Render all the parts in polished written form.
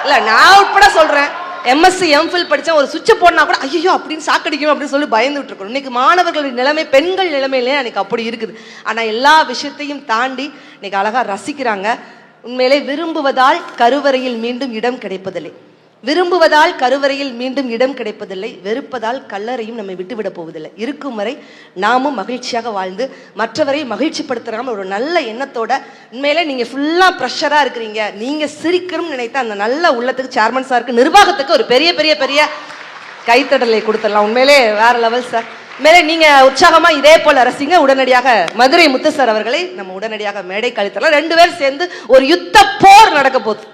இல்ல நான் உட்பட சொல்றேன், எம்எஸ்சி எம்ஃபில் படிச்சா ஒரு சுவிட்சை போடனா கூட ஐயோ அப்படின்னு சாக்கடிக்கும் அப்படின்னு சொல்லி பயந்துட்டு இருக்கணும். இன்னைக்கு மாணவர்களின் நிலைமை, பெண்கள் நிலைமையிலே அன்னைக்கு அப்படி இருக்குது. ஆனா எல்லா விஷயத்தையும் தாண்டி இன்னைக்கு அழகா ரசிக்கிறாங்க. உண்மையிலே விரும்புவதால் கருவறையில் மீண்டும் இடம் கிடைப்பதில்லை, விரும்புவதால் கருவறையில் மீண்டும் இடம் கிடைப்பதில்லை, வெறுப்பதால் கல்லறையும் நம்மை விட்டுவிட போவதில்லை. இருக்கும் வரை நாமும் மகிழ்ச்சியாக வாழ்ந்து மற்றவரை மகிழ்ச்சிப்படுத்துறாம ஒரு நல்ல எண்ணத்தோட, உண்மையிலே நீங்க ஃபுல்லா ப்ரெஷரா இருக்கிறீங்க, நீங்க சிரிக்கணும்னு நினைத்த அந்த நல்ல உள்ளத்துக்கு சேர்மன் சாருக்கு, நிர்வாகத்துக்கு ஒரு பெரிய பெரிய பெரிய கைத்தடலை கொடுத்துடலாம். உண்மையிலே வேற லெவல் சார். உண்மையிலே நீங்க உற்சாகமா இதே போல ரசிங்க. உடனடியாக மதுரை முத்து சார் அவர்களை நம்ம உடனடியாக மேடை கழித்தலாம். 2 பேரும் சேர்ந்து ஒரு யுத்த போர் நடக்க போகுது.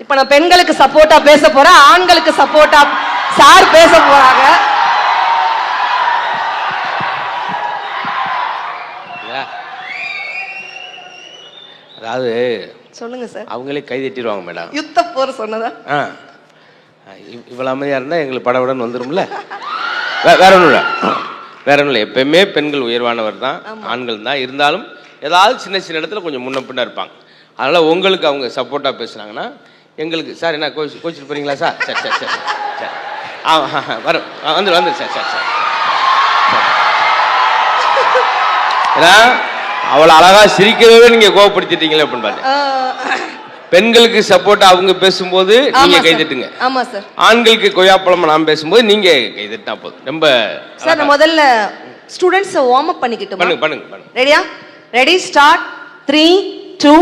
இப்ப நான் பெண்களுக்கு சப்போர்ட்டா பேச போறேன், ஆண்களுக்கு சப்போர்ட்டா சார் பேச போறாங்க. அதாவது சொல்லுங்க சார். அவங்களே கை தட்டிடுவாங்க மேடம். யுத்த போர் சொன்னதா? இவ்வளவு அமைதியா இருந்தா எங்களுக்கு படவுடன் வந்துரும்ல. வேற ஒன்றும் இல்லை, வேற ஒன்றும் இல்லை. எப்பயுமே பெண்கள் உயர்வானவர் தான், ஆண்கள் தான். இருந்தாலும் ஏதாவது சின்ன சின்ன இடத்துல கொஞ்சம் முன்ன பின்ன இருப்பாங்க. அதனால உங்களுக்கு அவங்க சப்போர்ட்டா பேசுனாங்கன்னா எங்களுக்கு சார் என்ன கோச்சிட்டு போறீங்களா சார்? சரி சரி சரி சரி வரும் வந்துரு சார் சரி சரி. ஏன்னா அவளை அழகா சிரிக்கவே நீங்க கோவப்படுத்திட்டீங்களே அப்படின்னு பாரு. பெண்களுக்கு சப்போர்ட்டா அவங்க பேசும்போது நீங்க கைதட்டுங்க. ஆமா சார். ஆண்களுக்கு கொய்யாப்பழம் நான் பேசும்போது நீங்க கைதட்டினா போதும். ரொம்ப சார் நான் முதல்ல ஸ்டூடெண்ட்ஸ் வார்ம் அப் பண்ணிக்கிட்டோம். பண்ணுங்க பண்ணுங்க பண்ணுங்க. ரெடியா? Ready start. 3 2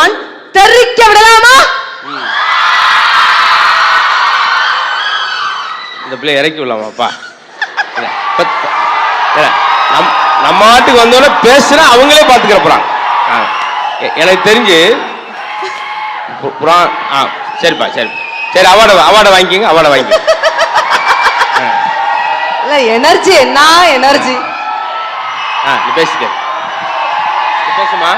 1 தெரிக்க விடலாமா? இந்த பிள்ளை இறக்கி விடலாமாப்பா? நம்ம நாட்டுக்கு வந்தோட பேசுனா அவங்களே பாத்துக்கிற போறாங்க. எனக்கு தெரிஞ்சு சரிப்பா சரி சரி அவார்டை வாங்கிக்கங்க, அவார்டை வாங்கிக்கங்க. இல்ல எனர்ஜி என்ன எனர்ஜி. நீ பேசிக்க, பேசுமா.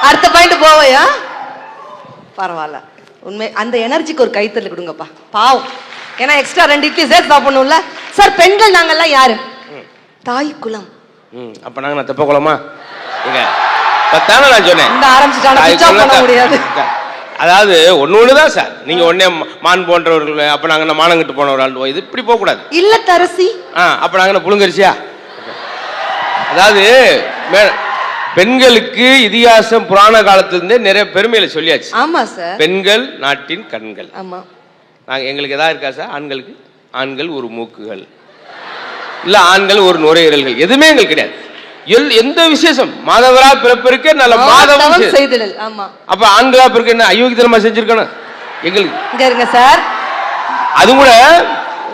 அடுத்த பாயிண்ட் போவையா? பரவாயில்ல. உண்மை அந்த எனர்ஜிக்கு ஒரு கைத்தல் கொடுங்கப்பா, பாவம். ஏன்னா எக்ஸ்ட்ரா 2 இட்லி சேர்த்து சாப்பிடணும்ல சார். பெண்கள் நாங்கெல்லாம் யாரு? தாய் குலம். அப்ப நாங்க நான் தெப்ப குலமா? பத்தான நான் சொன்னேன். இந்த ஆரம்பிச்சுட்டாங்க முடியாது. அதாவது ஒண்ணுதான் சார். நீங்க ஒன்னே மான் போன்றவர்கள், அப்ப நாங்க மானங்கிட்டு போனவர்கள், இது இப்படி போக கூடாது. இல்ல தரசி. அப்ப நாங்க புழுங்கரிசியா? அதாவது பெண்களுக்கு இதிகாசம் புராண காலத்திலிருந்தே நிறைய பெருமையில சொல்லியாச்சு. ஆமா சார். பெண்கள் நாட்டின் கண்கள். ஆமா. நாங்க எங்களுக்கு ஏதாவது இருக்கா சார்? ஆண்களுக்கு ஆண்கள் ஒரு மூக்குகள், இல்ல ஆண்கள் ஒரு நுரையீரல்கள், எதுவுமே எங்களுக்கு கிடையாது. எந்த விசேஷம் மாதவரா பிறப்பிருக்க நல்ல மாதவம் செய்தல். ஆமா. அப்ப ஆண்களா பிறக்க என்ன அயோக்கியத்தனமா செஞ்சிருக்கணும் எங்களுக்கு? இங்க இருங்க சார். அது கூட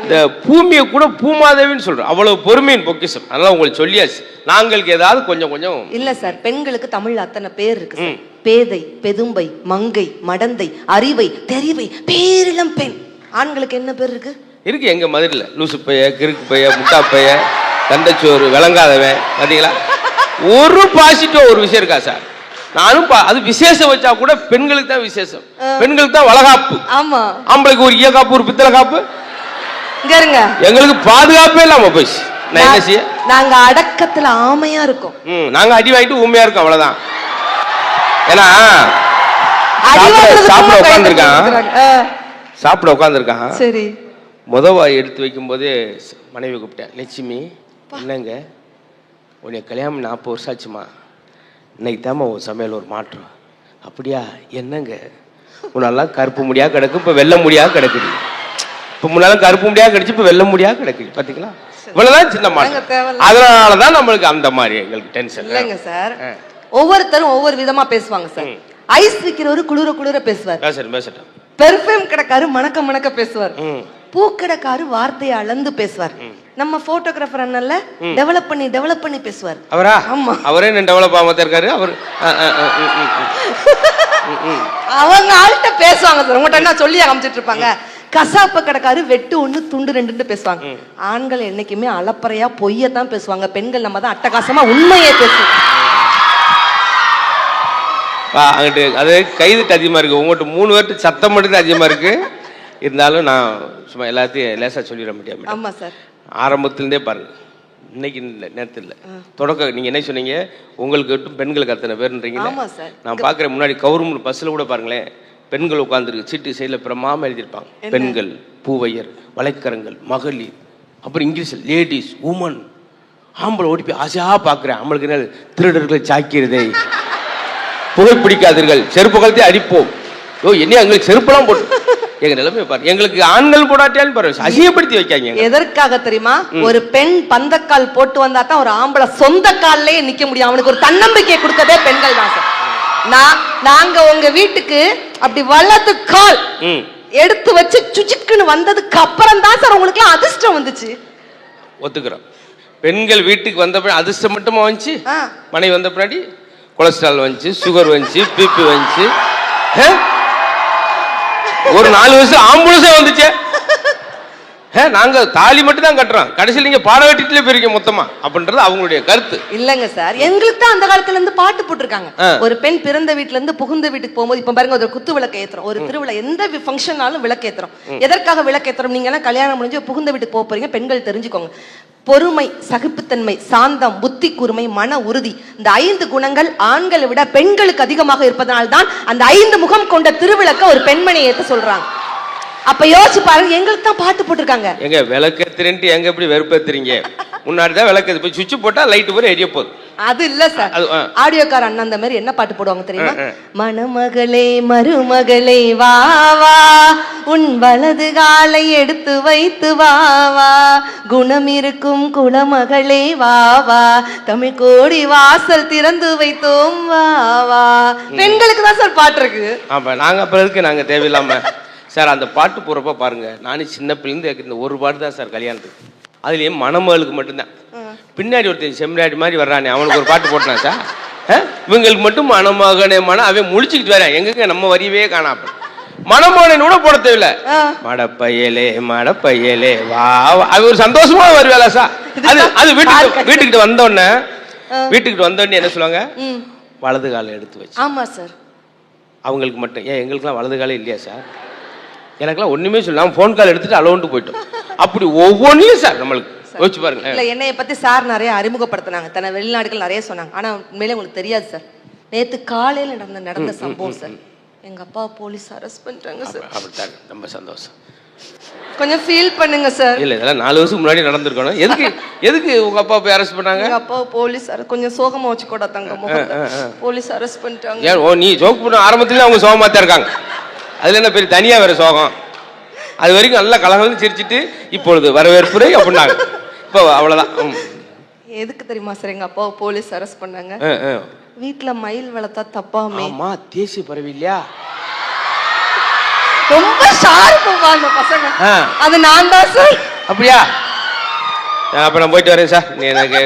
இந்த பூமியை கூட பூமாதேவின்னு சொல்றோம். அவ்வளவு பொறுமையின் பொக்கிஷம். அதனால உங்களுக்கு சொல்லியாச்சு. நாங்களுக்கு ஏதாவது கொஞ்சம் கொஞ்சம் இல்ல சார். பெண்களுக்கு தமிழ்ல அத்தனை பேர் இருக்கு. பேதை, பெதும்பை, மங்கை, மடந்தை, அறிவை, தெரிவை, பேரிளம் பெண். ஆண்களுக்கு என்ன பேர் இருக்கு? இருக்கு. எங்க மதுரையில லூசு பைய, கிறுக்கு பைய, முட்டா பைய, தண்டச்சோறு, விளங்காதவன். பாத்தீங்களா? ஒரு பாசிட்டிவ் ஒரு விஷயம் இருக்கா சார்? நானும் அது விசேஷம் வச்சா கூட பெண்களுக்கு தான் விசேஷம், பெண்களுக்கு தான் வளகாப்பு. ஆமா. ஆம்பளைக்கு ஒரு ஈய காப்பு, ஒரு பித்தளை காப்பு. எங்களுக்கு பாதுகாப்பே இல்லாம போயிடுச்சு. நான் என்ன செய்ய? நாங்க அடக்கத்துல ஆமையா இருக்கோம். நாங்க அடி வாங்கிட்டு ஊமையா இருக்கோம், அவ்வளவுதான். ஏன்னா சாப்பிட உட்காந்துருக்கான். சரி. முதவாய் எடுத்து வைக்கும் போதே மனைவி கூப்பிட்டேன். லட்சுமி, என்னங்க உன்னை கல்யாணம் 40 வருஷம் ஆச்சுமா, இன்னைக்கு தாம உன் சமையல் ஒரு மாற்றம். அப்படியா? என்னங்க உன்னெல்லாம் கருப்பு முடியா கிடக்கு, இப்ப வெள்ளை முடியா கிடக்குது. இப்ப முன்னாலும் கருப்பு முடியா கிடைச்சு, இப்ப வெள்ளை முடியா கிடைக்குது. பாத்தீங்களா? இவ்வளவுதான் சின்ன மாற்றம். அதனாலதான் நம்மளுக்கு அந்த மாதிரி எங்களுக்கு டென்ஷன் இல்லைங்க சார். ஒவ்வொருத்தரும் ஒவ்வொரு விதமா பேசுவாங்க சார். ஐஸ் விக்கிறவரு குளிர குளிர பேசுவார். பேசட்டும். பெர்ஃப்யூம் கடைக்காரு மணக்க மணக்க பேசுவார். பூக்கடைக்காரு வார்த்தையை அளந்து பேசுவார். நம்ம போட்டோகிராஃபர் அண்ணல்ல டெவலப் பண்ணி பேசுவார். அவரா? ஆமா. அவரே டெவலப் ஆகாம இருக்காரு அவர். அவங்க ஆள்கிட்ட பேசுவாங்க சார். உங்கள்கிட்ட என்ன சொல்லி காமிச்சிட்டு இருப்பாங்க. கசாப்ப கடைக்காரு வெட்டு 1 துண்டு 2 பேசுவாங்க. ஆண்கள் என்னைக்குமே அலப்பறையா பொய்யத்தான் பேசுவாங்க. பெண்கள் நம்ம தான் அட்டகாசமா உண்மையை பேசுவோம். அங்கிட்டு அது கைதுட்டு அதிகமா இருக்கு. உங்கள்கிட்ட 3 பேர்ட்டு சத்தம் மட்டும் அதிகமா இருக்கு. இருந்தாலும் நான் சும்மா எல்லாத்தையும் லேசா சொல்லிட முடியாது. ஆமா சார். ஆரம்பத்திலிருந்தே பாருங்க, இன்னைக்கு நேரத்தில் தொடக்க நீங்க என்ன சொன்னீங்க, உங்களுக்கு மட்டும் பெண்களுக்கு அத்தனை பேருன்றீங்களா? ஆமா சார். நான் பார்க்குறேன் முன்னாடி கவர்மெண்ட் பஸ்ஸில் கூட பாருங்களேன், பெண்கள் உட்காந்துருக்கு, சீட்டு சைடில் பிரமாம எழுதியிருப்பாங்க, பெண்கள், பூவையர், வலைக்கரங்கள், மகளிர், அப்புறம் இங்கிலீஷில் லேடிஸ், உமன். ஆம்பளை ஓடி போய் ஆசையாக பார்க்குறேன், ஆம்பளுக்கு என்ன திருடர்களை சாக்கிறதே, புகைப்பிடிக்காதீர்கள், செருப்பு கழுத்தை அடிப்போம். என்ன எங்களுக்கு செருப்பெல்லாம் போட்டு எங்க நிலைமை பாரு. எங்களுக்கு ஆண்கள் போடாட்டியாலும் பரவாயில்ல, அசிங்கப்படுத்தி வைக்காங்க. எதற்காக தெரியுமா? ஒரு பெண் பந்தக்கால் போட்டு வந்தா தான் ஒரு ஆம்பளை சொந்த கால்லயே நிக்க முடியும். அவனுக்கு ஒரு தன்னம்பிக்கை கொடுத்ததே பெண்கள் தான் சார். நாங்க உங்க வீட்டுக்கு அப்படி வலது கால் எடுத்து வச்சு சுச்சுக்குன்னு வந்ததுக்கு அப்புறம் தான் சார் உங்களுக்கு அதிர்ஷ்டம் வந்துச்சு. ஒத்துக்கிறோம். பெண்கள் வீட்டுக்கு வந்த அதிர்ஷ்டம் மட்டுமா வந்துச்சு? மனைவி வந்த பின்னாடி கொலஸ்ட்ரால் வந்துச்சு, சுகர் வந்துச்சு, பிபி வந்துச்சு. ஒரு 4 வருஷம் ஆம்புலன்ஸே வந்துச்சு. நாங்க தாலி மட்டும் தான் கட்டுறோம், கடைசியில் நீங்க பாட வெட்டிட்டுல போயிருக்கீங்க மொத்தமா அப்படின்றது அவங்களுடைய கருத்து. இல்லங்க சார், எங்களுக்கு தான் அந்த காலத்துல இருந்து பாட்டு போட்டிருக்காங்க. ஒரு பெண் பிறந்த வீட்டுல இருந்து புகுந்த வீட்டுக்கு போகும்போது, இப்ப பாருங்க, ஒரு குத்து விளக்கு ஏத்துறோம், ஒரு திருவிழா, எந்த ஃபங்க்ஷனாலும் விளக்கு ஏத்துறோம். எதற்காக விளக்கு ஏத்துறோம்? நீங்க எல்லாம் கல்யாணம் முடிஞ்சு புகுந்த வீட்டுக்கு போக போறீங்க, பெண்கள் தெரிஞ்சுக்கோங்க. பொறுமை, சகிப்புத்தன்மை, சாந்தம், புத்தி கூர்மை, மன உறுதி, இந்த 5 குணங்கள் ஆண்களை விட பெண்களுக்கு அதிகமாக இருப்பதனால்தான் அந்த 5 முகம் கொண்ட திருவிளக்க ஒரு பெண்மணி ஏத்த சொல்றாங்க. அப்ப யோசிச்சு பாருங்க, எங்களுக்கு தான் பாட்டு போட்டிருக்காங்க. எங்க விளக்கேத்துறேன்ட்டு எங்க எப்படி வெறுப்பேத்துறீங்க? முன்னாடிதான் விளக்கு போய் சுவிட்ச் போட்டா லைட் போய் எரிய போகுது. அது இல்ல சார், ஆடியோக்கார அண்ணா அந்த மாதிரி என்ன பாட்டு போடுவாங்க தெரியுமா? மணமகளே மருமகளே வா வா, உன் வலது காலை எடுத்து வைத்து வா வா, குணம் இருக்கும் குலமகளே வா வா, தமிழ் கோடி வாசல் திறந்து வைத்தோம் வா வா. பெண்களுக்கு தான் சார் பாட்டு இருக்கு. ஆமா, நாங்க அப்ப இருக்கு, நாங்க தேவையில்லாம சார் அந்த பாட்டு போறப்ப பாருங்க, நானும் சின்ன பிள்ளைந்து இந்த ஒரு பாட்டு தான் சார் கல்யாணத்துக்கு, அதுலயும் மணமகளுக்கு மட்டும்தான். பின்னாடி ஒருத்தன் செம்ராடி மாதிரி வர்றானே, அவனுக்கு ஒரு பாட்டு போட்டான் சார். இவங்களுக்கு மட்டும் மணமகனே அவன் முழிச்சுக்கிட்டு வரேன், எங்க நம்ம வரியவே காணாம. மணமகனை கூட போட தேவையில்ல, மடப்பையலே மடப்பையலே வா, அது ஒரு சந்தோஷமா வருவேல சார். அது வீட்டுக்கிட்ட வந்தோடனே என்ன சொல்லுவாங்க? வலது காலை எடுத்து வச்சு. ஆமா சார், அவங்களுக்கு மட்டும். ஏன் எங்களுக்குலாம் வலது காலே இல்லையா சார்? எனக்குலாம் ஒண்ணுமே சொல்லலாம், ஃபோன் கால் எடுத்துட்டு அலோன்ட்டு போயிட்டோம். அப்படி ஒவ்வொன்றையும் சார் நம்மளுக்கு யோசிச்சு பாருங்க. இல்ல, என்னைய பத்தி சார் நிறைய அறிமுகப்படுத்தினாங்க, தன்னை வெளிநாடுகள் நிறைய சொன்னாங்க. ஆனா உண்மையிலே உங்களுக்கு தெரியாது சார், நேத்து காலையில நடந்த சம்பவம் சார். எங்க அப்பா போலீஸ் அரெஸ்ட் பண்ணிட்டாங்க சார். அப்படித்தான், ரொம்ப சந்தோஷம். கொஞ்சம் ஃபீல் பண்ணுங்க சார். இல்ல, இதெல்லாம் 4 வருஷம் முன்னாடி நடந்திருக்கணும். எதுக்கு உங்க அப்பா போய் அரெஸ்ட் பண்ணாங்க? எங்க அப்பா போலீஸ் கொஞ்சம் சோகமா வச்சு கூட தங்க போலீஸ் அரெஸ்ட் பண்ணிட்டாங்க. ஏன் நீ ஜோக் பண்ண ஆரம்பத்துல அவங்க சோகமா தான் இருக்காங்க, அதுல என்ன பெரிய தனியா வேற சோகம்? அது வரைக்கும் நல்லா கலகலன்னு சிரிச்சிட்டு இப்பொழுது வரவேற்புரை அப்படின்னாங்க. இப்போ அவ்வளவுதான். எதுக்கு தெரியுமா சார் எங்க அப்பா போலீஸ் அரெஸ்ட் பண்ணாங்க? வீட்டுல மயில் வளர்த்தா தப்பாமே. ஆமா, தேசிய பறவை இல்லையா? ரொம்ப ஷார்ப்பா அந்த பசங்க. அது நான் தான் சார். அப்படியா? அப்ப நான் போயிட்டு வரேன் சார். நீ எனக்கு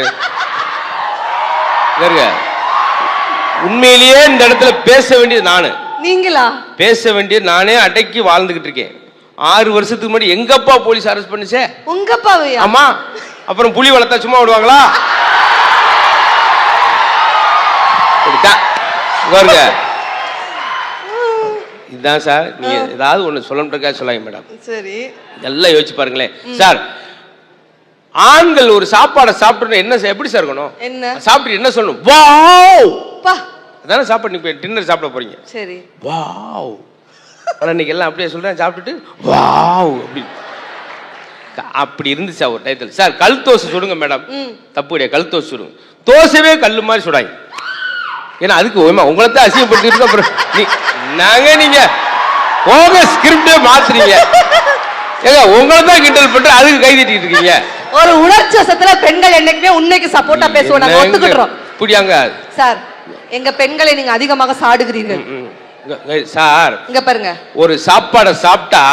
உண்மையிலேயே இந்த இடத்துல பேச வேண்டியது நானு. நீங்களா? பேச வேண்டியது நானே, அடக்கி வாழ்ந்துகிட்டு இருக்கேன். 6 வருஷத்துக்கு முன்னாடி எங்க அப்பா போலீஸ் அரெஸ்ட் பண்ணுச்சே. உங்க அப்பாவையா? ஆமா. அப்புறம் புலி வளர்த்தா சும்மா விடுவாங்களா? இதுதான் சார். நீங்க ஏதாவது ஒண்ணு சொல்லணும்ன்றக்கா சொல்லாங்க மேடம். சரி, எல்லாம் யோசிச்சு பாருங்களேன் சார். ஆண்கள் ஒரு சாப்பாடை சாப்பிட்டு என்ன எப்படி சார் இருக்கணும்? என்ன சாப்பிட்டு என்ன சொல்லணும்? வாவ். அதான சாப்பாடு. நீங்க டின்னர் சாப்பிட போறீங்க. சரி, வாவ். ஆனா இன்னைக்கு எல்லாம் அப்படியே சொல்றேன், சாப்பிட்டுட்டு வாவ் அப்படி இருந்துச்சு ஒரு டைட்டில். சார் கல் தோசை சுடுங்க மேடம், தப்பு கிடையாது, கல் தோசை சுடுங்க. தோசைவே கல்லு மாதிரி சுடாங்க. ஏன்னா அதுக்கு உங்களை தான் அசிங்கப்படுத்திட்டு அப்புறம் நீங்க போக ஸ்கிரிப்டே மாத்துறீங்க. ஏங்க உங்களை தான் கிண்டல் பண்ற, அதுக்கு கை தட்டிட்டு இருக்கீங்க. ஒரு உணர்ச்சி வசத்துல பெண்கள் என்னைக்குமே உண்மைக்கு சப்போர்ட்டா பேசுவோம், நாங்க ஒத்துக்கிட்டோம். புரியாங்க சார், எங்க பெண்களை நீங்க அதிகமாக சாடுகிறீர்கள் சார். இங்க பாருங்க, ஒரு சாப்பாடை சாப்பிட்டா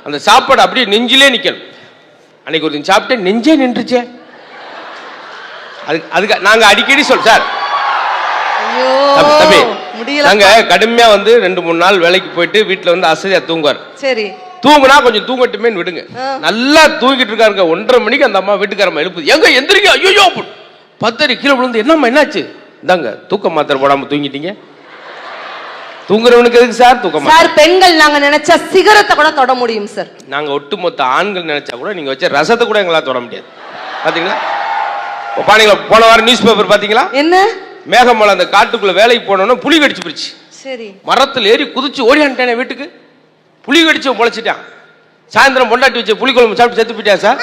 அந்த சாப்பாடு அப்படியே நெஞ்சிலே நிக்கணும். அன்னைக்கு ஒரு சாப்பிட்டு நெஞ்சே நின்றுச்சே. அதுக்கு நாங்க அடிக்கடி சார், நாங்க கடுமையா 2-3 நாள் வேலைக்கு போயிட்டு வீட்டுல அசதியா தூங்குவார். சரி, தூங்குனா கொஞ்சம் தூங்கட்டுமே விடுங்க. நல்லா தூங்கிட்டு இருக்காருங்க. 1:30 மணிக்கு அந்த அம்மா வீட்டுக்காரம்மா எழுப்புது, எங்க எந்திரிக்க, ஐயோ 10 கீழே விழுந்து, என்னம்மா என்னாச்சு? இந்தாங்க தூக்க மாத்திரை போடாம தூங்கிட்டீங்க. தூங்குறவனுக்கு எதுக்கு சார் தூக்கம்? சார் பெண்கள் நாங்க நினைச்சா சிகரத்தை கூட தொட முடியும் சார். நாங்க ஒட்டுமொத்த ஆண்கள் நினைச்சா கூட நீங்க வச்ச ரசத்தை கூட எங்களால தொட முடியாது. பாத்தீங்களா? பாத்தீங்களா போன வாரம் நியூஸ் பேப்பர் பாத்தீங்களா? என்ன? மேகமலை அந்த காட்டுக்குள்ள வேலைக்கு போனோம்னா புலி கடிச்சு போச்சு. சரி. மரத்துல ஏறி குதிச்சு ஓடியான்ட்டானே வீட்டுக்கு. புலி கடிச்சு பொழைச்சிட்டான். சாயந்தரம் பொண்டாட்டி வச்ச புளி குழம்பு சாப்பிட்டு செத்து போயிட்டா சார்.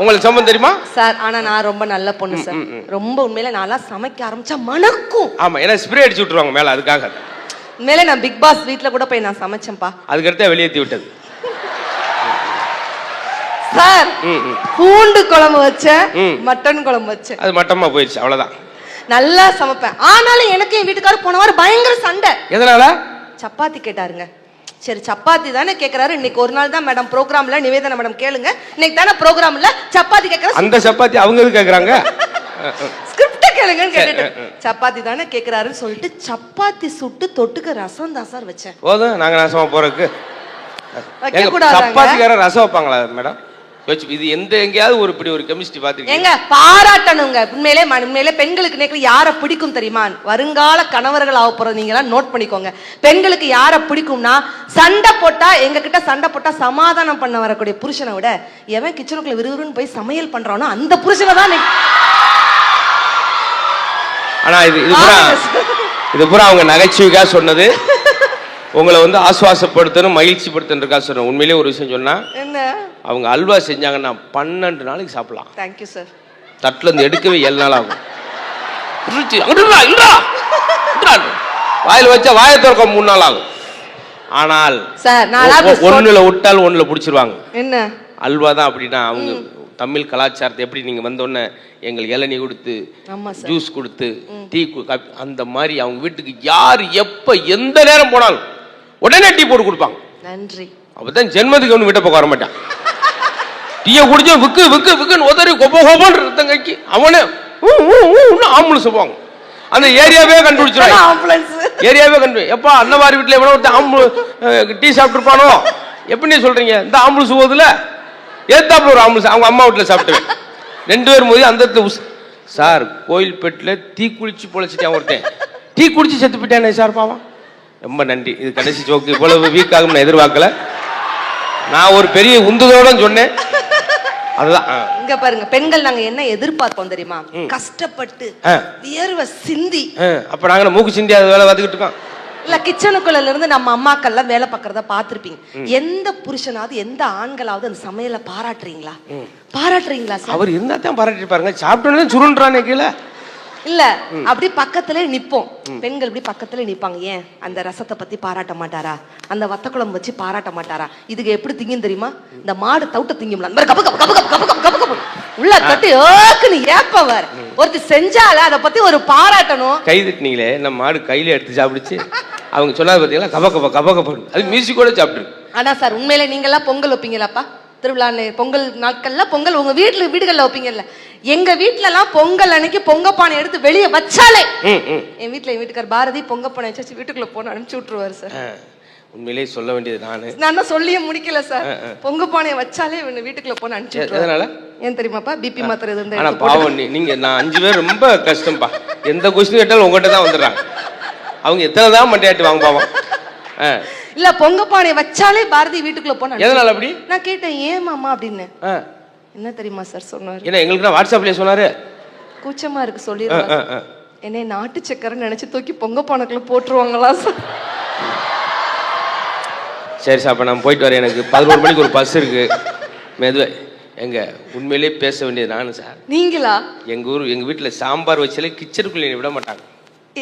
உங்களுக்கு சம்பந்தம் தெரியுமா சார்? ஆனா நான் ரொம்ப நல்ல பொண்ணு சார். ரொம்ப உண்மையில நான்லாம் சமைக்க ஆரம்பிச்சா மணக்கும். ஆமா, ஏன்னா ஸ்ப்ரே அடிச்சு விட்டுருவாங்க மேல, அதுக்காக. உண்மையில நான் பிக் பாஸ் வீட்ல கூட போய் நான் சமைச்சேன்ப்பா. அதுக்கடுத்து வெளியேற்றி விட்டது சார். பூண்டு குழம்பு வச்சேன், மட்டன் குழம்பு வச்சேன். அது மட்டமா போயிடுச்சு, அவ்வளவுதான். நல்லா சமைப்பேன். ஆனாலும் எனக்கு என் வீட்டுக்காரர் போன வாரம் பயங்கர சண்டை. எதனால? சப்பாத்தி கேட்டாருங்க. சரி சப்பாத்தி தானே கேக்குறாரு. இன்னைக்கு ஒரு நாள் தான் மேடம் ப்ரோக்ராம்ல, நிவேதனா மேடம் கேளுங்க, இன்னைக்கு தானே ப்ரோக்ராம்ல சப்பாத்தி கேக்குறாரு. அந்த சப்பாத்தி அவங்க எது கேக்குறாங்க? ஸ்கிரிப்ட் கேளுங்கன்னு கேட்டுட்டு சப்பாத்தி தானே கேக்குறாருன்னு சொல்லிட்டு சப்பாத்தி சுட்டு தொட்டுக்க ரசம் தான் சார் வச்சேன். போதும், நாங்க ரசம் போறதுக்கு. சப்பாத்திக்கார ரசம் வைப்பாங்களா மேடம்? இது எந்த எங்கேயாவது ஒரு இப்படி ஒரு கெமிஸ்ட்ரி பாத்துருக்கீங்க? எங்க பாராட்டணுங்க. உண்மையிலே பெண்களுக்கு நேக்கு யாரை பிடிக்கும் தெரியுமா? வருங்கால கணவர்கள் ஆக போறது நீங்க எல்லாம் நோட் பண்ணிக்கோங்க. பெண்களுக்கு யாரை பிடிக்கும்னா, சண்டை போட்டா, எங்க கிட்ட சண்டை போட்டா சமாதானம் பண்ண வரக்கூடிய புருஷனை விட எவன் கிச்சனுக்குள்ள விறுவிறுன்னு போய் சமையல் பண்றானோ அந்த புருஷனை தான். ஆனா இது பூரா அவங்க நகைச்சுவைக்காக சொன்னது. உங்களை வந்து ஆசுவாசப்படுத்தணும், மகிழ்ச்சி படுத்தணுக்கா சொல்றேன். உண்மையிலேயே ஒரு விஷயம் சொன்னா, என்ன அவங்க அல்வா செஞ்சாங்கன்னா 12 நாளைக்கு சாப்பிடலாம். Thank you sir. தட்டுல இருந்து எடுக்கவே 7 நாள் ஆகும். வாயில வச்சா வாயை திறக்க 3 நாள் ஆகும். ஆனால் ஒண்ணுல விட்டால் ஒண்ணுல புடிச்சிருவாங்க. என்ன அல்வா தான் அப்படின்னா அவங்க தமிழ் கலாச்சாரத்தை எப்படி நீங்க வந்தோடனே எங்களுக்கு இளநீ கொடுத்து, ஜூஸ் கொடுத்து, டீ, அந்த மாதிரி அவங்க வீட்டுக்கு யார் எப்ப எந்த நேரம் போனாலும் உடனே டீ போட்டு கொடுப்பாங்க. நன்றி. அப்பதான் ஜென்மத்துக்கு ஒன்று வீட்டை பக்கம் வர மாட்டான். டீயை குடிச்சா விக்கு விக்கு விக்குன்னு உதறி கொப்ப கொப்பன்னு இருந்தங்கைக்கு அவனே ஆம்புலன்ஸ் போவாங்க. அந்த ஏரியாவே கண்டுபிடிச்சிருவாங்க. ஏரியாவே எப்பா அந்த மாதிரி வீட்டுல எவ்வளவு ஒருத்தர் டீ சாப்பிட்டு இருப்பானோ எப்படி சொல்றீங்க? இந்த ஆம்புலன்ஸ் போகுதுல, ஏத்தாப்புல ஒரு ஆம்புலன்ஸ் அவங்க அம்மா வீட்டுல சாப்பிட்டுவேன். 2 பேரும் போது அந்த சார் கோயில்பேட்டில் டீ குளிச்சு பொழைச்சிட்டேன். ஒருத்தன் டீ குடிச்சு செத்து போயிட்டானே சார், பாவம். ரொம்ப நன்றி. இது கடைசி ஜோக்கு. இவ்வளவு வீக் ஆகும் நான் எதிர்பார்க்கல. நான் ஒரு பெரிய உந்துதோட சொன்னேன். அதுதான் இங்க பாருங்க, பெண்கள் நாங்க என்ன எதிர்பார்ப்போம் தெரியுமா? கஷ்டப்பட்டு வியர்வை சிந்தி. அப்ப நாங்க மூக்கு சிந்தி அது வேலை பார்த்துக்கிட்டு இருக்கோம். இல்ல கிச்சனுக்குள்ள இருந்து நம்ம அம்மாக்கள்லாம் வேலை பார்க்கறத பாத்திருப்பீங்க. எந்த புருஷனாவது எந்த ஆண்களாவது அந்த சமையலை பாராட்டுறீங்களா? பாராட்டுறீங்களா சார்? அவர் இருந்தா தான் பாராட்டி பாருங்க. சாப்பிட்டோன்னு சுருன்றானே கீழே. இல்ல அப்படி பக்கத்துல நிப்போம். பெண்கள் இப்படி பக்கத்துல நிப்பாங்க. ஏன் அந்த ரசத்தை பத்தி பாராட்ட மாட்டாரா? அந்த வத்த குழம்பு வச்சு பாராட்ட மாட்டாரா? இதுக்கு எப்படி திங்கும் தெரியுமா? இந்த மாடு தவுட்ட திங்கும்ல, அந்த மாதிரி கப கப கப கப கப கப கப உள்ள தட்டி ஏக்குன்னு ஏப்பவர் ஒருத்தி செஞ்சால அதை பத்தி ஒரு பாராட்டணும். கை தட்டினீங்களே, நம்ம மாடு கையில எடுத்து சாப்பிடுச்சு. அவங்க சொன்னாது பார்த்தீங்களா, கப கப கப கப, அது மியூசிக்கோட சாப்பிட்டு. ஆனா சார் உண்மையில நீங்க எல்லாம் பொங்கல் வைப்பீங்களாப்பா? திருவிழா பொங்கல் நாட்கள்ல பொங்கல் உங்க வீடுகள்ல வைப்பீங்கல்ல. எங்க வீட்டுல எல்லாம் பொங்கல் அன்னைக்கு பொங்கப்பானை எடுத்து வெளியே வச்சாலே என் வீட்டுக்கார் பாரதி பொங்கப்பானை வச்சு வீட்டுக்குள்ள போன அனுப்பிச்சு விட்டுருவாரு சார். உண்மையிலேயே சொல்ல வேண்டியது நான் தான் சொல்லியே முடிக்கல சார். பொங்கப்பானையை வச்சாலே வீட்டுக்குள்ள போன அனுப்பிச்சு விட்டுருவாரு. ஏன் தெரியுமாப்பா? பிபி மாத்திரை இருந்து. ஆனா பாவம் நீங்க நான் 5 பேர் ரொம்ப கஷ்டம்பா. எந்த கொஸ்டின் கேட்டாலும் உங்ககிட்ட தான் வந்துடுறாங்க. அவங்க எத்தனை தான் மண்டையாட்டு வாங்க பாவம். இல்ல பொங்கப்பானை வச்சாலே பாரதி வீட்டுக்குள்ள போன. எதனால அப்படி? நான் கேட்டேன் ஏன் மாமா அப்படின்னு. என்ன தெரியுமா சார் சொன்னாரு? என்ன எங்களுக்கு வாட்ஸ்அப்லயே சொன்னாரு. கூச்சமா இருக்கு சொல்லிடுவாங்க. என்னை நாட்டு சக்கரை நினைச்சு தூக்கி பொங்கப்பானைக்குள்ள போட்டுருவாங்களா சார்? சரி சார், அப்ப நான் போயிட்டு வரேன். எனக்கு 11 மணிக்கு ஒரு பஸ் இருக்கு. மெதுவே எங்க உண்மையிலேயே பேச வேண்டியது நானு சார். நீங்களா? எங்க வீட்டுல சாம்பார் வச்சாலே கிச்சனுக்குள்ள விட மாட்டாங்க.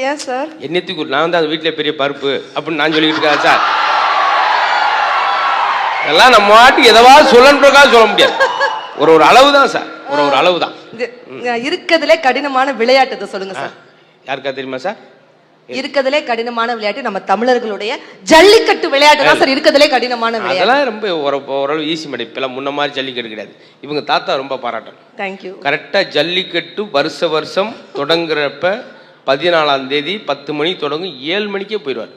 ஏன் சார்? என்னத்துக்கு நான் வந்து அது வீட்டுல பெரிய பருப்பு அப்படின்னு நான் சொல்லிக்கிட்டு இருக்கேன் சார். எல்லாம் நம்ம வாட்டுக்கு எதவாவது சொல்லணுன்றக்காக சொல்ல முடியாது. ஒரு அளவு தான் சார், ஒரு அளவு தான். இருக்கிறதுலே கடினமான விளையாட்டு சொல்லுங்க சார். யாருக்கா தெரியுமா சார்? இருக்கிறதுலே கடினமான விளையாட்டு நம்ம தமிழர்களுடைய ஜல்லிக்கட்டு விளையாட்டு தான் சார். இருக்கிறதுலே கடினமான விளையாட்டு. அதெல்லாம் ரொம்ப ஓரளவு ஈஸி மேடம். இப்பெல்லாம் முன்ன மாதிரி ஜல்லிக்கட்டு கிடையாது. இவங்க தாத்தா ரொம்ப பாராட்டணும். தேங்க்யூ. கரெக்டா ஜல்லிக்கட்டு வருஷம் தொடங்குறப்ப 14ஆம் தேதி 10 மணிக்கு தொடங்கும். 7 மணிக்கே போயிடுவார்.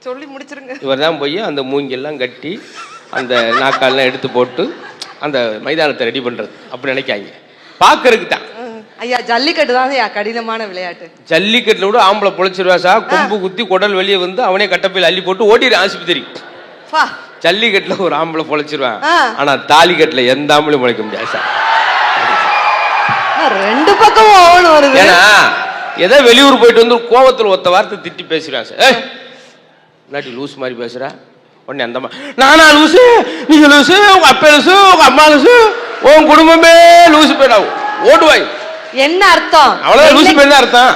சொல்லி முடிச்சிருங்க. இவர் தான் போய் அந்த மூங்கெல்லாம் கட்டி அந்த நாக்காலெல்லாம் எடுத்து போட்டு அந்த மைதானத்தை ரெடி பண்றது அப்படி நினைக்காங்க. பாக்குறதுக்கு தான். ஐயா ஜல்லிக்கட்டு தான் கடினமான விளையாட்டு. ஜல்லிக்கட்டுல கூட ஆம்பளை பொழைச்சிருவா சார். கொம்பு குத்தி குடல் வெளியே வந்து அவனே கட்டப்பையில் அள்ளி போட்டு ஓடிடு ஆஸ்பத்திரி. ஜல்லிக்கட்டுல ஒரு ஆம்பளை பொழைச்சிருவான். ஆனா தாலிக்கட்டுல எந்த ஆம்பளையும் முளைக்க முடியாது சார். ரெண்டு பக்கமும் ஓவன் வருது. ஏன்னா ஏதோ வெளியூர் போயிட்டு வந்து கோவத்தில் ஒத்த வார்த்தை திட்டி பேசுறான் சார். இல்லாட்டி லூஸ் மாதிரி பேசுறா. உடனே அந்த நானா லூசு, நீங்க லூசு, உங்க அப்பா லூசு, உங்க அம்மா லூசு, உன் குடும்பமே லூசு போயிடாவும் ஓடுவாய். என்ன அர்த்தம்? அவ்வளவுதான், லூசு போய் தான் அர்த்தம்.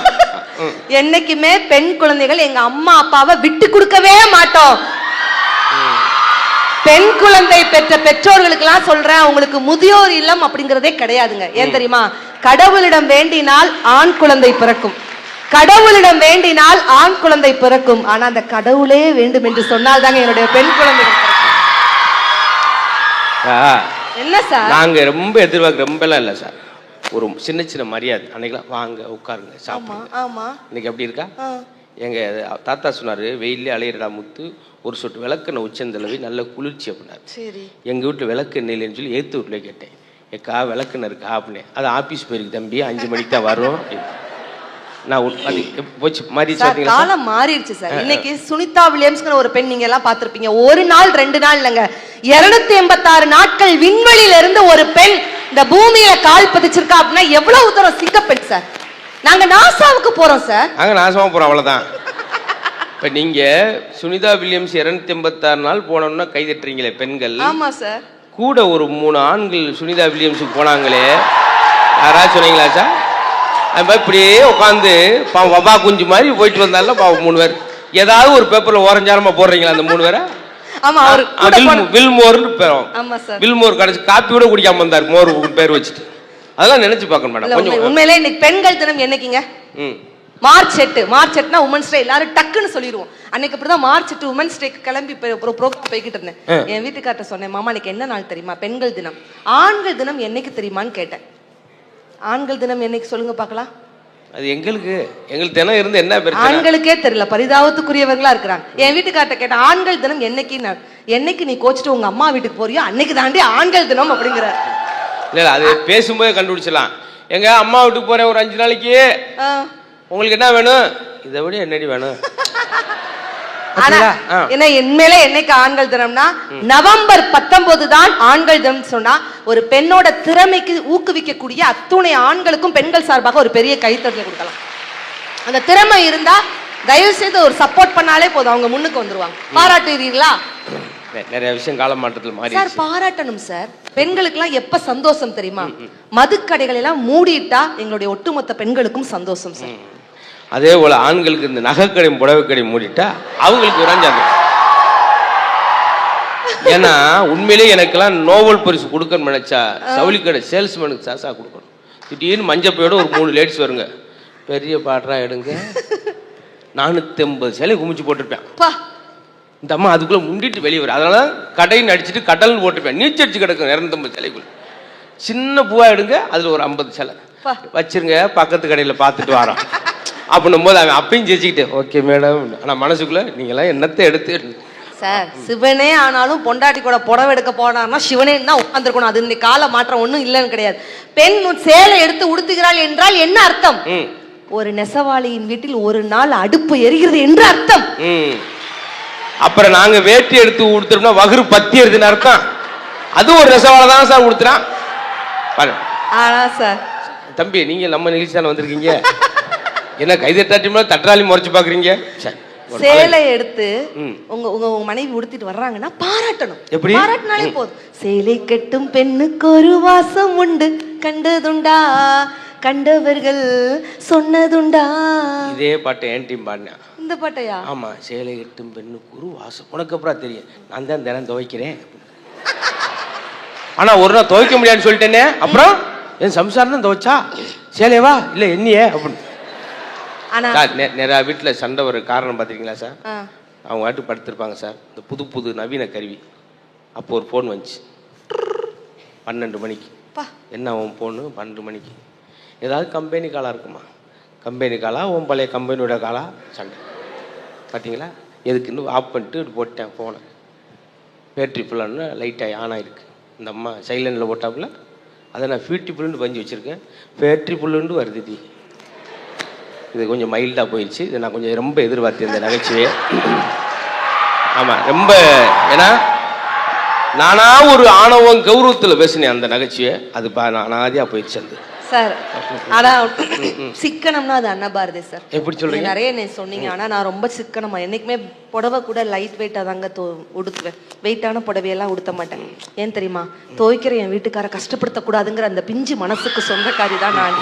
என்னைக்குமே பெண் குழந்தைகள் எங்க அம்மா அப்பாவை விட்டு கொடுக்கவே மாட்டோம். பெண் குழந்தை பெற்ற பெற்றோர்களுக்கு எல்லாம் சொல்றேன், உங்களுக்கு முதியோர் இல்லம் அப்படிங்கறதே கிடையாதுங்க. ஏன் தெரியுமா? கடவுளிடம் வேண்டினால் ஆண் குழந்தை பிறக்கும், கடவுளிடம் வேண்டினால் ஆண் குழந்தை பிறக்கும். ஆனா அந்த கடவுளே வேண்டும் என்று சொன்னால் தாங்க என்னுடைய பெண் குழந்தை. என்ன சார்? நாங்க ரொம்ப எதிர்பார்க்க ரொம்ப எல்லாம் இல்லை சார். ஒரு சின்ன சின்ன மரியாதை. அன்னைக்கெல்லாம் வாங்க உட்காருங்க சாப்பிடுங்க. ஆமா, இன்னைக்கு எப்படி இருக்கா? எங்க தாத்தா சொன்னாரு, வெயிலே அலையிறடா முத்து, ஒரு சொட்டு விளக்கெண்ணெய் உச்சந்தளவி நல்ல குளிர்ச்சி அப்படின்னாரு. சரி. எங்க வீட்டுல விளக்கெண்ணெய் இல்லைன்னு சொல்லி ஏத்து வீட்டுல கேட்டேன், ஏக்கா விளக்கெண்ணெய் இருக்கா அப்படின்னு. அது ஆபீஸ் போயிருக்கு தம்பி, 5 மணிக்கு தான் வரும். காலம் மாறிடுச்சு சார். இன்னைக்கு சுனிதா வில்லியம்ஸ்ங்கிற ஒரு பெண் நீங்க எல்லாம் பார்த்திருப்பீங்க. ஒரு நாள் 2 நாள் இல்லைங்க, 286 நாட்கள் விண்வெளியில இருந்து ஒரு பெண் இந்த பூமியில கால் பதிச்சிருக்கா அப்படின்னா எவ்வளவு தூரம் சிங்கப்பெண் சார். நாங்க நாசாவுக்கு போறோம் சார். நாங்க நாசாவும் போறோம், அவ்வளவுதான். இப்ப நீங்க சுனிதா வில்லியம்ஸ் 286 நாள் போனோம்னா கை தட்டுறீங்களே பெண்கள். ஆமா சார். கூட ஒரு 3 ஆண்கள் சுனிதா வில்லியம்ஸுக்கு போனாங்களே, யாராவது சொன்னீங்களா சார்? இப்படியே உட்காந்து பாவம் வபா குஞ்சு மாதிரி போயிட்டு வந்தாலும் பாவம் 3 பேர் ஏதாவது ஒரு பேப்பர்ல ஓரஞ்சாரமா போடுறீங்களா அந்த 3 பேரை? வில்மோர்னு பேரும். வில்மோர் கடைசி காப்பி கூட குடிக்காம வந்தார், மோர் பேர் வச்சுட்டு. அதெல்லாம் நினைச்சு பார்க்கணும் மேடம். கொஞ்சம் உண்மையிலே இன்னைக்கு பெண்கள் தினம் என்னைக்குங்க? மார்ச் 8. மார்ச் 8னா உமன்ஸ் டே. எல்லாரும் டக்குன்னு சொல்லிடுவோம். அன்னைக்கு அப்படிதான் மார்ச் 8 உமன்ஸ் டேக்கு கிளம்பி ப்ரோக்ராம் போய்கிட்டு இருந்தேன். என் வீட்டுக்கார்ட்ட சொன்னேன், மாமா இன்னைக்கு என்ன நாள் தெரியுமா? பெண்கள் தினம். ஆண்கள் தினம் என்னைக்கு தெரியுமான்னு கேட்டேன். ஆண்கள் தினம் என்னைக்கு சொல்லுங்க பார்க்கலாம். அது எங்களுக்கு தினம் இருந்து என்ன பிரச்சனை? ஆண்களுக்கே தெரியல, பரிதாபத்துக்குரியவங்களா இருக்கிறாங்க. என் வீட்டுக்கார்ட்ட கேட்டேன், ஆண்கள் தினம் என்னைக்கு? என்னைக்கு நீ கோச்சிட்டு உங்க அம்மா வீட்டுக்கு போறியோ அன்னைக்கு தாண்டி ஆண்கள் தினம் அப்படிங்கிற. இல்ல அது பேசும்போது கண்டுபிடிச்சலாம். எங்க அம்மா வீட்டுக்கு போறேன் ஒரு 5 நாளைக்கு, உங்களுக்கு என்ன வேணும்? இதை விட என்னடி வேணும்? ஏன்னா என்மேலே என்னைக்கு ஆண்கள் தினம்னா நவம்பர் 19 தான் ஆண்கள் தினம் சொன்னா, ஒரு பெண்ணோட திறமைக்கு ஊக்குவிக்கக்கூடிய அத்துணை ஆண்களுக்கும் பெண்கள் சார்பாக ஒரு பெரிய கைத்தட்டல் கொடுக்கலாம். அந்த திறமை இருந்தா தயவு செய்து ஒரு சப்போர்ட் பண்ணாலே போதும், அவங்க முன்னுக்கு வந்துருவாங்க. பாராட்டுறீங்களா? நிறைய விஷயம் கால மாற்றத்தில் மாறி சார். பாராட்டணும் சார். பெண்களுக்கு எல்லாம் எப்ப சந்தோஷம் தெரியுமா? மதுக்கடைகள் எல்லாம் மூடிட்டா எங்களுடைய ஒட்டுமொத்த பெண்களுக்கும் சந்தோஷம் சார். அதே போல ஆண்களுக்கு இந்த நகைக்கடை புடவைக்கடை மூடிட்டா அவங்களுக்கு விரைஞ்சாங்க. ஏன்னா உண்மையிலேயே எனக்கெல்லாம் நோபல் பரிசு கொடுக்கணும்னு நினைச்சா சவுளிக்கடை சேல்ஸ்மேனுக்கு சாசா கொடுக்கணும். திடீர்னு மஞ்சப்பையோட ஒரு 3 லேடிஸ் வருங்க, பெரிய பாட்டரா எடுங்க, 450 சேலை குமிச்சு போட்டிருப்பேன். இந்த அம்மா அதுக்குள்ள முண்டிட்டு வெளியே வரும். அதனால கடைன்னு அடிச்சுட்டு கடல்னு போட்டிருப்பேன். நீச்சடிச்சு கிடக்கும் 250 சேலைக்குள்ள. சின்ன பூவா எடுங்க, அதுல ஒரு 50 சேலை வச்சிருங்க, பக்கத்து கடையில பார்த்துட்டு வரோம் அப்படின்னும் போது அவன் அப்பயும் ஜெயிச்சுக்கிட்டு ஓகே மேடம். ஆனா மனசுக்குள்ள நீங்க எல்லாம் என்னத்தை எடுத்து சார். சிவனே ஆனாலும் பொண்டாட்டி கூட புடவை எடுக்க போனார்னா சிவனே தான் உட்காந்துருக்கணும். அது இந்த கால மாற்றம் ஒண்ணும் இல்லைன்னு கிடையாது. பெண் சேலை எடுத்து உடுத்துகிறாள் என்றால் என்ன அர்த்தம்? ஒரு நெசவாளியின் வீட்டில் ஒரு நாள் அடுப்பு எரிகிறது என்று அர்த்தம். அப்புறம் நாங்க வேட்டி எடுத்து உடுத்துறோம்னா வகுறு பத்தி எரிதுன்னு அர்த்தம். அது ஒரு நெசவாள தான் சார் உடுத்துறான். ஆனா சார் தம்பி நீங்க நம்ம நிகழ்ச்சி தானே வந்திருக்கீங்க, என்ன கைதட்டாட்டி தட்டாளி முறைச்சு பாக்குறீங்க? சேலை எடுத்து உங்க உங்க மனைவி உடுத்திட்டு வர்றாங்கன்னா பாராட்டணும். எப்படி பாராட்டினாலே போதும். சேலை கட்டும் பெண்ணுக்கு ஒரு வாசம் உண்டு, கண்டதுண்டா கண்டவர்கள் சொன்னதுண்டா. இதே பாட்டு என் டீம் பாடினா. இந்த பாட்டையா? ஆமா. சேலை கட்டும் பெண்ணுக்கு ஒரு வாசம், உனக்கு அப்புறம் தெரியும், நான் தான் தினம் துவைக்கிறேன். ஆனா ஒரு நாள் துவைக்க முடியாதுன்னு சொல்லிட்டேனே, அப்புறம் என் சம்சாரம் தான் துவைச்சா, சேலையவா இல்ல என்னையே அப்படின்னு. நிறைய வீட்டுல சண்டை ஒரு காரணம் பாத்திருக்கீங்களா சார்? அவங்க வாட்டு படுத்திருப்பாங்க சார், இந்த புது புது நவீன கருவி. அப்போ ஒரு போன் வந்துச்சு 12 மணிக்கு. என்ன உன் போன் 12 மணிக்கு? ஏதாவது கம்பெனி காலா இருக்குமா? கம்பெனி காலா உன் பழைய கம்பெனியோட காலா? சண்டை பார்த்தீங்களா? எதுக்குன்னு ஆஃப் பண்ணிட்டு போட்டேன் ஃபோனை. பேட்ரி ஃபுல்லான்னு லைட்டாக ஆன் ஆகிருக்கு. இந்த அம்மா சைலண்டில் போட்டாப்புல அதை நான் பியூட்டிஃபுல்லுன்னு பஞ்சு வச்சுருக்கேன், பேட்ரி ஃபுல்லுன்னு வருது. இது கொஞ்சம் மைல்டாக போயிடுச்சு. இது நான் கொஞ்சம் ரொம்ப எதிர்பார்த்தேன் இந்த நகைச்சுவையை. ஆமாம் ரொம்ப, ஏன்னா நானா ஒரு ஆணவம் கௌரவத்தில் பேசினேன் அந்த நகைச்சுவை. அது அனாதியாக போயிடுச்சு. அந்த சார் ஆனா சிக்கனம்னா அது அன்னபாரதி சார். எப்படி சொல்றீங்க? நிறைய நீ சொன்னீங்க. ஆனா நான் ரொம்ப சிக்கனமா என்னைக்குமே புடவை கூட லைட் வெயிட்டா தாங்க உடுத்துவேன். வெயிட்டான புடவையெல்லாம் உடுத்த மாட்டேன். ஏன் தெரியுமா? துவைக்கிற என் வீட்டுக்கார கஷ்டப்படுத்த கூடாதுங்கிற அந்த பிஞ்சு மனசுக்கு சொந்தக்காரி தான் நான்.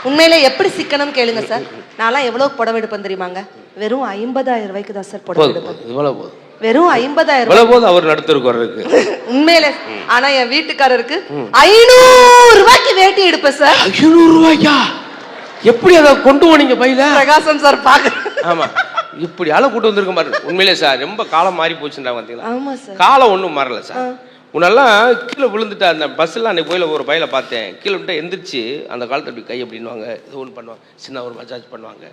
உண்மையிலே எப்படி சிக்கனம் கேளுங்க சார். நான்லாம் எவ்வளவு புடவை எடுப்பேன் தெரியுமாங்க? வெறும் 50,000 ரூபாய்க்கு தான் சார் புடவை எடுப்பேன். இவ்வளவு போதும். வெறும் 50,000 இவ்வளவு போதும் அவர் நடத்துறதுக்கு. உண்மையிலே. ஆனா என் வீட்டுக்காரருக்கு 500 ரூபாய்க்கு வேட்டி எடுப்பேன் சார். 500 ரூபாய்க்கா? எப்படி அதை கொண்டு போனீங்க பையில? பிரகாசம் சார் பாக்க. ஆமா, இப்படி ஆளை கூட்டு வந்திருக்க மாதிரி. உண்மையிலே சார் ரொம்ப காலம் மாறி போச்சுன்றா பாத்தீங்களா? ஆமா சார். காலம் ஒன்றும் மாறல சார். முன்னெல்லாம் கீழே விழுந்துட்டா அந்த பஸ்ஸெல்லாம் அன்னைக்கு போயில ஒரு பையில பார்த்தேன். கீழே விட்டு எந்திரிச்சு அந்த காலத்தை அப்படி கை அப்படின்வாங்க, இது ஒன்று பண்ணுவாங்க, சின்ன ஒரு மசாஜ் பண்ணுவாங்க.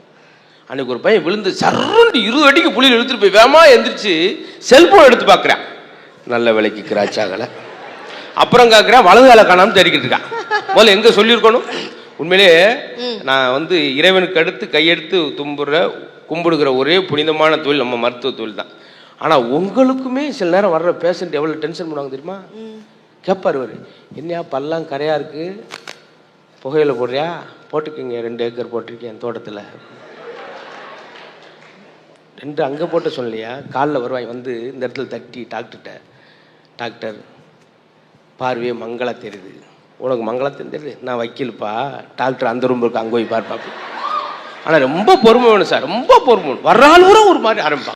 அன்னைக்கு ஒரு பையன் விழுந்து சர்றண்டு 20 அடிக்கு புள்ளியில் எடுத்துட்டு போய் வேமா எந்திரிச்சு செல்போன் எடுத்து பார்க்குறேன். நல்ல விலைக்கு கிராச் ஆகலை. அப்புறம் கேட்குறேன், வலது வேலை காணாமல் தெரிக்கிட்டு இருக்கான். முதல்ல எங்கே சொல்லியிருக்கணும்? உண்மையிலே நான் வந்து இறைவனுக்கு அடுத்து கையெடுத்து கும்பிடுகிற ஒரே புனிதமான தொழில் நம்ம மருத்துவ தொழில் தான். ஆனால் உங்களுக்குமே சில நேரம் வர்ற பேஷண்ட் எவ்வளோ டென்ஷன் பண்ணுவாங்க தெரியுமா? கேட்பார் இவர், என்னையா பல்லாம் கரையாக இருக்குது, புகையில போடுறியா? போட்டுக்கிங்க, 2 ஏக்கர் போட்டிருக்கேன் தோட்டத்தில். 2 அங்கே போட்ட சொல்லலையா? காலில் வருவாய் வந்து இந்த இடத்துல தட்டி டாக்டர்கிட்ட, டாக்டர் பார்வையே மங்களா தெரியுது. உனக்கு மங்களா தெரியுது? நான் வக்கீல்ப்பா. டாக்டர் அந்த ரூம் இருக்கு, அங்கே போய் பார்ப்பாப்பு. ஆனால் ரொம்ப பொறுமை வேணும் சார், ரொம்ப பொறுமை. வர்றாலும் ஒரு மாதிரி ஆரம்பிப்பான்.